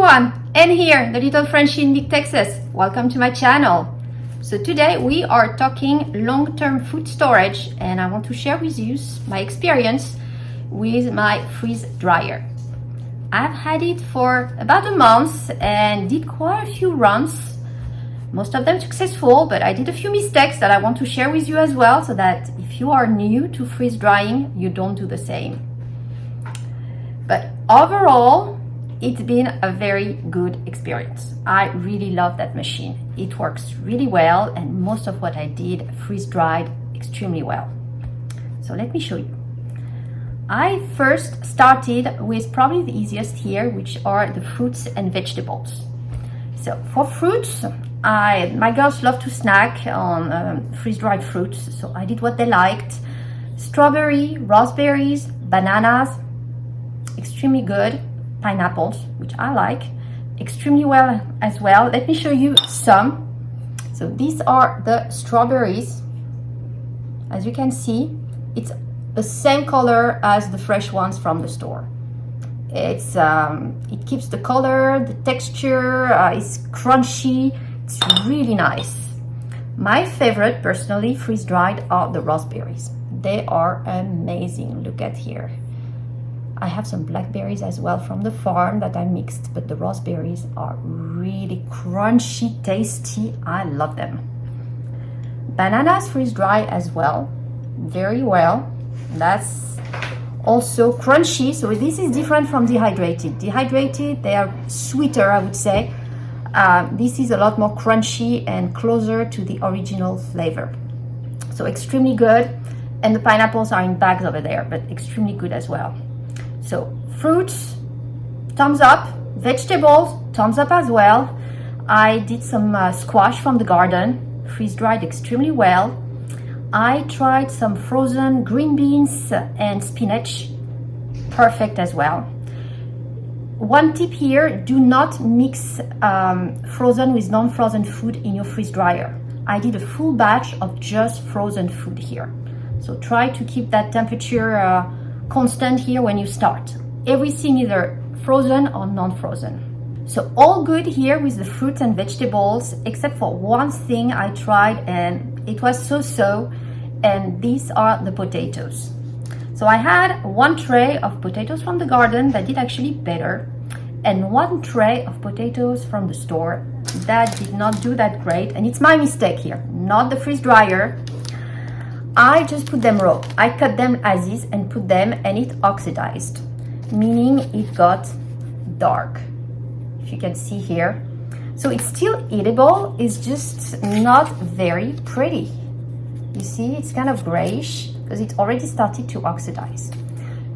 everyone, and here, the little Frenchie in Big Texas. Welcome to my channel. So today we are talking long-term food storage, and I want to share with you my experience with my freeze dryer. I've had it for about a month and did quite a few runs, most of them successful, but I did a few mistakes that I want to share with you as well, so that if you are new to freeze drying, you don't do the same. But overall, it's been a very good experience. I really love that machine. It works really well, and most of what I did freeze dried extremely well. So let me show you. I first started with probably the easiest here, which are the fruits and vegetables. So for fruits, my girls love to snack on freeze-dried fruits, so I did what they liked. Strawberry, raspberries, bananas, extremely good. Pineapples, which I like extremely well as well. Let me show you some. So these are the strawberries. As you can see, it's the same color as the fresh ones from the store. It keeps the color, the texture, it's crunchy. It's really nice. My favorite, personally, freeze-dried are the raspberries. They are amazing. Look at here. I have some blackberries as well from the farm that I mixed, but the raspberries are really crunchy, tasty. I love them. Bananas freeze dry as well, very well. That's also crunchy, so this is different from dehydrated. Dehydrated, they are sweeter, I would say. This is a lot more crunchy and closer to the original flavor. So extremely good. And the pineapples are in bags over there, but extremely good as well. So fruits, thumbs up. Vegetables, thumbs up as well. I did some squash from the garden, freeze-dried extremely well. I tried some frozen green beans and spinach, perfect as well. One tip here, do not mix frozen with non-frozen food in your freeze dryer. I did a full batch of just frozen food here. So try to keep that temperature constant here when you start. Everything either frozen or non-frozen. So all good here with the fruits and vegetables, except for one thing I tried and it was so-so, and these are the potatoes. So I had one tray of potatoes from the garden that did actually better, and one tray of potatoes from the store that did not do that great, and it's my mistake here, not the freeze dryer. I just put them raw. I cut them as is and put them, and it oxidized, meaning it got dark, if you can see here. So it's still eatable, it's just not very pretty. You see, it's kind of grayish because it already started to oxidize.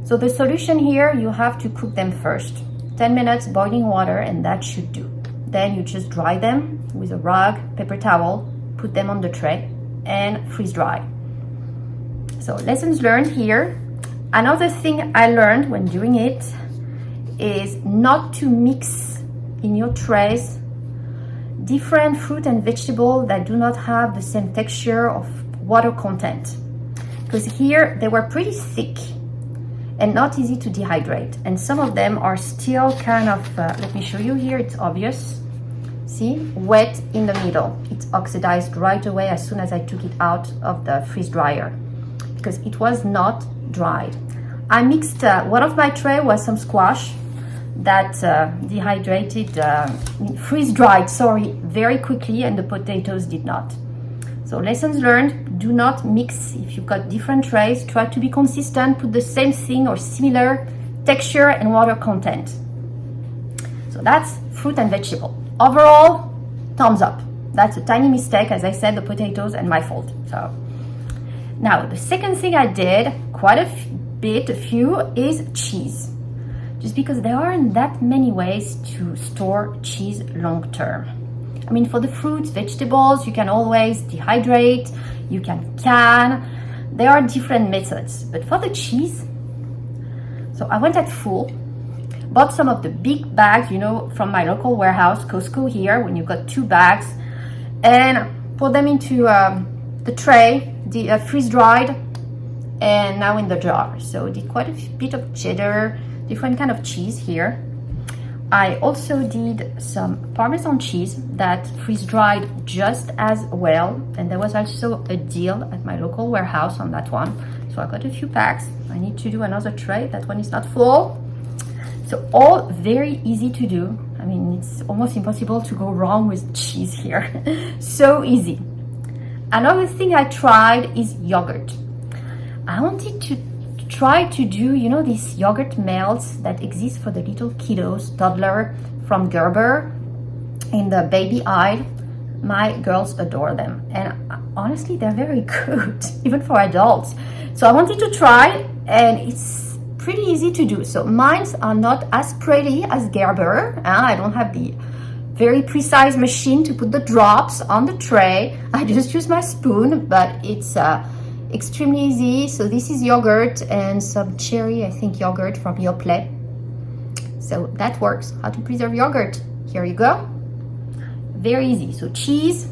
So the solution here, you have to cook them first. 10 minutes boiling water, and that should do. Then you just dry them with a rag, paper towel, put them on the tray, and freeze dry. So lessons learned here. Another thing I learned when doing it is not to mix in your trays different fruit and vegetable that do not have the same texture of water content. Because here they were pretty thick and not easy to dehydrate. And some of them are still kind of, let me show you here, it's obvious. See, wet in the middle. It oxidized right away as soon as I took it out of the freeze dryer, because it was not dried. I mixed, one of my tray was some squash that freeze-dried, very quickly, and the potatoes did not. So lessons learned, do not mix. If you've got different trays, try to be consistent, put the same thing or similar texture and water content. So that's fruit and vegetable. Overall, thumbs up. That's a tiny mistake, as I said, the potatoes, and my fault. So now, the second thing I did, quite a few, is cheese. Just because there aren't that many ways to store cheese long term. I mean, for the fruits, vegetables, you can always dehydrate, you can can. There are different methods. But for the cheese, so I went at full, bought some of the big bags, you know, from my local warehouse, Costco here, when you've got 2 bags, and put them into the tray, freeze-dried, and now in the jar. So did quite a bit of cheddar, different kind of cheese here. I also did some Parmesan cheese that freeze-dried just as well, and there was also a deal at my local warehouse on that one. So I got a few packs. I need to do another tray. That one is not full. So all very easy to do. I mean, it's almost impossible to go wrong with cheese here. So easy. Another thing I tried is yogurt. I wanted to try to do, you know, these yogurt melts that exist for the little kiddos, toddler from Gerber in the baby aisle. My girls adore them, and honestly they're very good even for adults. So I wanted to try, and it's pretty easy to do. So mines are not as pretty as Gerber. I don't have the very precise machine to put the drops on the tray. I just use my spoon, but it's extremely easy. So this is yogurt and some cherry, I think, yogurt from Yoplait. So that works. How to preserve yogurt. Here you go. Very easy. So cheese,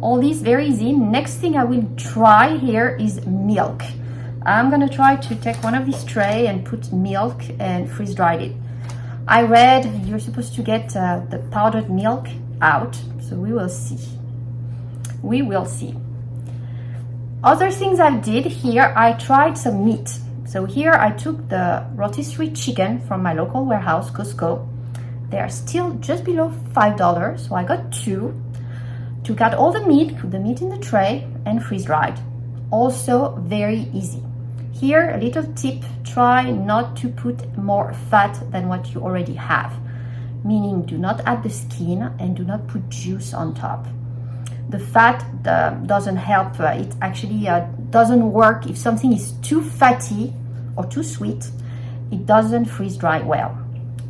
all these very easy. Next thing I will try here is milk. I'm gonna try to take one of these tray and put milk and freeze dry it. I read you're supposed to get the powdered milk out, so we will see. We will see. Other things I did here, I tried some meat. So here I took the rotisserie chicken from my local warehouse, Costco. They are still just below $5, so I got two. Took out all the meat, put the meat in the tray, and freeze dried. Also very easy. Here, a little tip, try not to put more fat than what you already have. Meaning, do not add the skin and do not put juice on top. The fat doesn't help. It actually doesn't work. If something is too fatty or too sweet, it doesn't freeze dry well.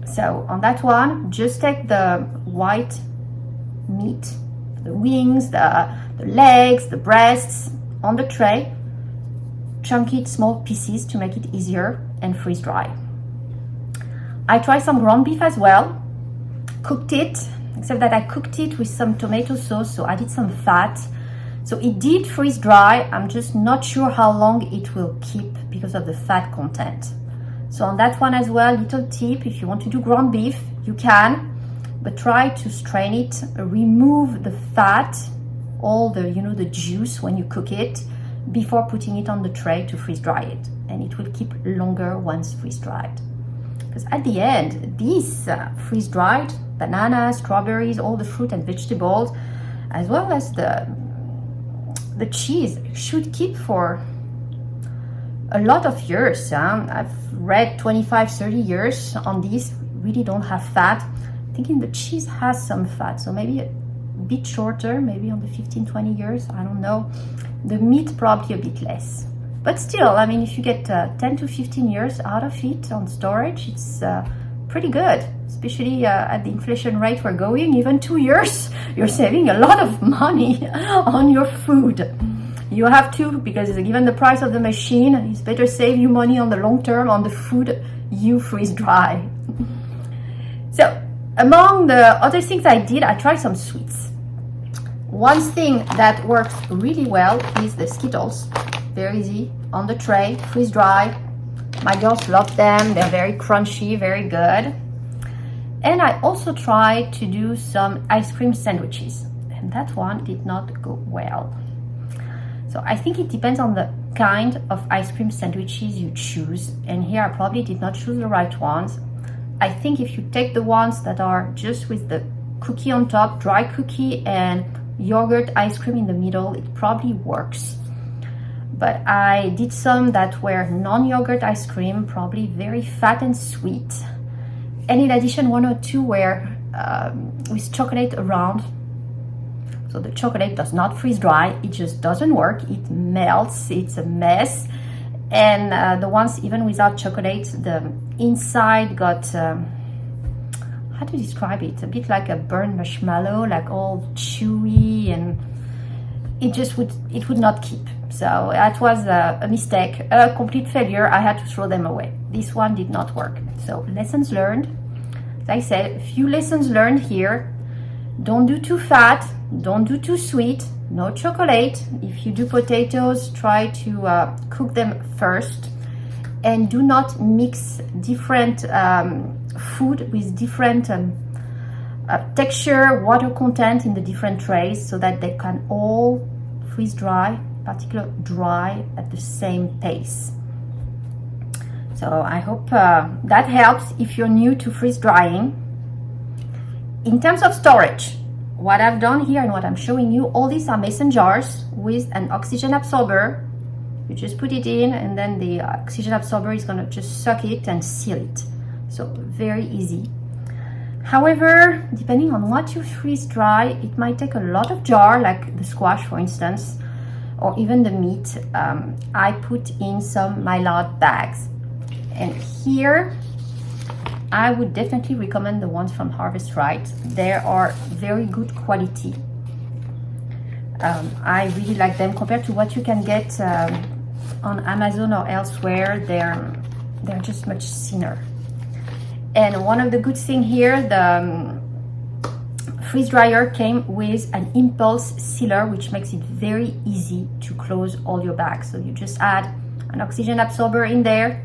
So on that one, just take the white meat, the wings, the legs, the breasts on the tray, chunk it small pieces to make it easier, and freeze dry. I tried some ground beef as well, cooked it, except that I cooked it with some tomato sauce, so I added some fat. So it did freeze dry. I'm just not sure how long it will keep because of the fat content. So on that one as well, little tip, if you want to do ground beef, you can, but try to strain it, remove the fat, all the, you know, the juice when you cook it, before putting it on the tray to freeze dry it. And it will keep longer once freeze dried. Because at the end, these freeze dried bananas, strawberries, all the fruit and vegetables, as well as the cheese, should keep for a lot of years. I've read 25, 30 years on these, really don't have fat. Thinking the cheese has some fat, so maybe a bit shorter, maybe on the 15, 20 years, I don't know. The meat probably a bit less. But still, I mean, if you get 10 to 15 years out of it on storage, it's pretty good, especially at the inflation rate we're going. Even 2 years, you're saving a lot of money on your food. You have to, because given the price of the machine, it's better save you money on the long term on the food you freeze dry. So among the other things I did, I tried some sweets. One thing that works really well is the Skittles. Very easy, on the tray, freeze dry. My girls love them, they're very crunchy, very good. And I also tried to do some ice cream sandwiches, and that one did not go well. So I think it depends on the kind of ice cream sandwiches you choose, and here I probably did not choose the right ones. I think if you take the ones that are just with the cookie on top, dry cookie, and yogurt ice cream in the middle, it probably works. But I did some that were non-yogurt ice cream, probably very fat and sweet. And in addition, one or two were with chocolate around. So the chocolate does not freeze dry, it just doesn't work, it melts, it's a mess. And the ones even without chocolate, the inside got, how to describe it? A bit like a burnt marshmallow, like all chewy, and it would not keep. So that was a mistake, a complete failure. I had to throw them away. This one did not work. So lessons learned. As I said, a few lessons learned here. Don't do too fat, don't do too sweet, no chocolate. If you do potatoes, try to cook them first, and do not mix different food with different texture, water content in the different trays so that they can all freeze dry, particularly dry at the same pace. So I hope that helps if you're new to freeze drying. In terms of storage, what I've done here and what I'm showing you, all these are mason jars with an oxygen absorber. You just put it in and then the oxygen absorber is gonna just suck it and seal it. So very easy. However, depending on what you freeze dry, it might take a lot of jar, like the squash for instance, or even the meat. I put in some Mylar bags. And here, I would definitely recommend the ones from Harvest Right. They are very good quality. I really like them compared to what you can get on Amazon or elsewhere. They're just much thinner. And one of the good things here, the freeze dryer came with an impulse sealer, which makes it very easy to close all your bags. So you just add an oxygen absorber in there,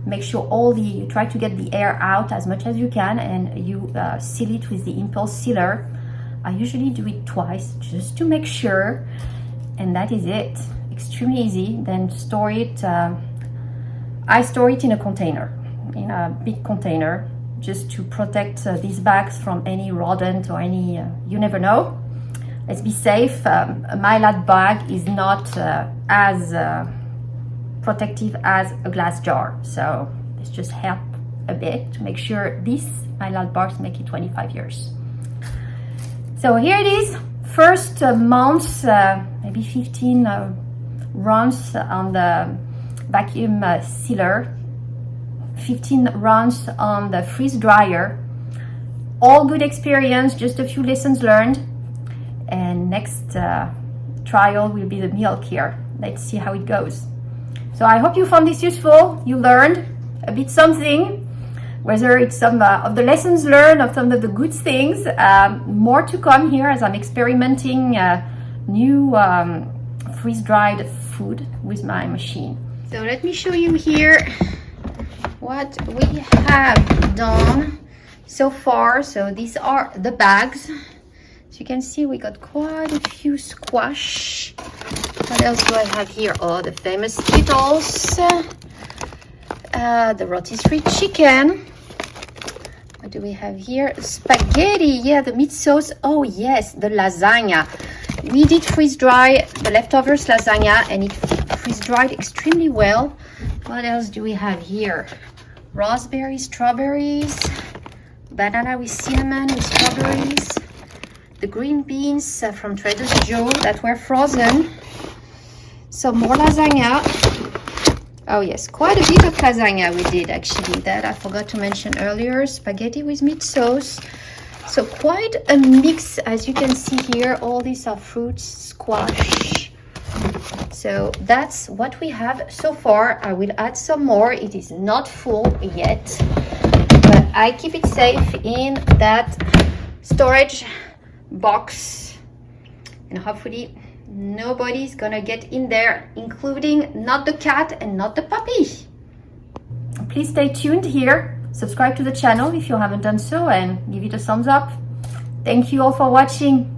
make sure you try to get the air out as much as you can, and you seal it with the impulse sealer. I usually do it twice just to make sure, and that is it. Extremely easy. Then store it. I store it in a container, in a big container, just to protect these bags from any rodent or any, you never know. Let's be safe. A Mylar bag is not as protective as a glass jar. So let's just help a bit to make sure these Mylar bars make it 25 years. So here it is, first months, maybe 15 runs on the vacuum sealer, 15 runs on the freeze dryer. All good experience, just a few lessons learned. And next trial will be the milk here. Let's see how it goes. So I hope you found this useful. You learned a bit something, whether it's some of the lessons learned or some of the good things. More to come here as I'm experimenting new freeze-dried food with my machine. So let me show you here what we have done so far. So these are the bags. As you can see, we got quite a few squash. What else do I have here? Oh, the famous Skittles, the rotisserie chicken. What do we have here? Spaghetti, yeah, the meat sauce. Oh yes, the lasagna. We did freeze dry the leftovers lasagna and it freeze dried extremely well. What else do we have here? Raspberries, strawberries, banana with cinnamon with strawberries, the green beans from Trader Joe that were frozen. Some more lasagna. Oh yes, quite a bit of lasagna we did actually, that I forgot to mention earlier. Spaghetti with meat sauce. So quite a mix, as you can see here. All these are fruits, squash. So that's what we have so far. I will add some more. It is not full yet, but I keep it safe in that storage box, and hopefully nobody's gonna get in there, including not the cat and not the puppy. Please stay tuned here. Subscribe to the channel if you haven't done so and give it a thumbs up. Thank you all for watching.